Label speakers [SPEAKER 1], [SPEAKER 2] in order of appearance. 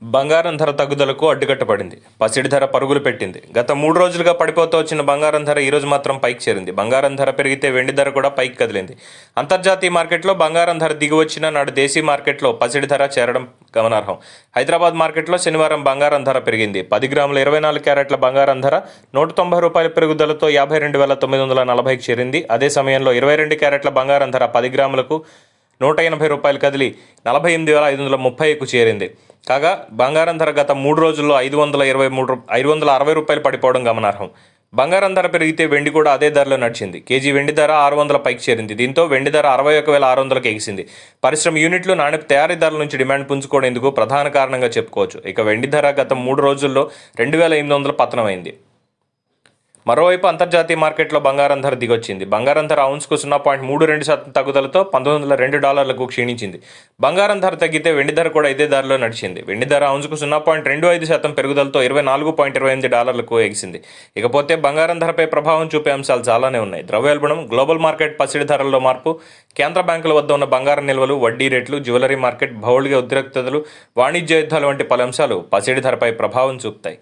[SPEAKER 1] బంగారం ధర తగ్గుదలకు అడ్డుకట్ట పడింది. పసిడి ధర పరుగులు పెట్టింది. గత 3 రోజులుగా పడిపోతూ వచ్చిన బంగారం ధర ఈరోజు మాత్రం పైకి చేరింది. బంగారం ధర పెరిగితే వెండి ధర కూడా పైకి కదిలింది. అంతర్జాతీయ మార్కెట్లో బంగారం ధర దిగివచ్చిన నాడు దేశీయ మార్కెట్లో పసిడి ధర చేరడం గమనార్హం. హైదరాబాద్ మార్కెట్లో శనివారం బంగారం ధర పెరిగింది. 10 గ్రాముల 24 క్యారెట్ల బంగారం ధర ₹190 పెరుగుదలతో 52,940కి చేరింది. అదే సమయంలో 22 క్యారెట్ల బంగారం ధర 10 గ్రాములకు ₹180 కదిలి 48,530కు చేరింది. కాగా బంగారం ధర గత 3 రోజుల్లో ₹560 పడిపోవడం గమనార్హం. బంగారం ధర పెరిగితే వెండి కూడా అదే ధరలో నడిచింది. కేజీ వెండి ధర 600 పైకి చేరింది. దీంతో వెండి ధర 61,600కి ఎగిసింది. పరిశ్రమ యూనిట్లు నాణ్యత తయారీదారుల నుంచి డిమాండ్ పుంజుకోవడం ప్రధాన కారణంగా చెప్పుకోవచ్చు. ఇక వెండి ధర గత 3 రోజుల్లో 2,800 పతనమైంది. మరోవైపు అంతర్జాతీయ మార్కెట్లో బంగారం ధర దిగొచ్చింది. బంగారం ధర ఔన్స్కు 0.32% తగ్గుదలతో $1,902లకు క్షీణించింది. బంగారం ధర తగ్గితే వెండి ధర కూడా ఇదే ధరలో నడిచింది. వెండి ధర ఔన్స్కు 0.25% పెరుగుదలతో $24.28లకు ఎగిసింది. ఇకపోతే బంగారం ధరపై ప్రభావం చూపే అంశాలు చాలానే ఉన్నాయి. ద్రవ్యోల్బణం, గ్లోబల్ మార్కెట్, పసిడి ధరల్లో మార్పు, కేంద్ర బ్యాంకుల వద్ద ఉన్న బంగారం నిల్వలు, వడ్డీ రేట్లు, జ్యువెలరీ మార్కెట్, భౌగోళిక ఉద్రిక్తతలు, వాణిజ్య యుద్ధాలు వంటి పలు అంశాలు పసిడి ధరపై ప్రభావం చూపుతాయి.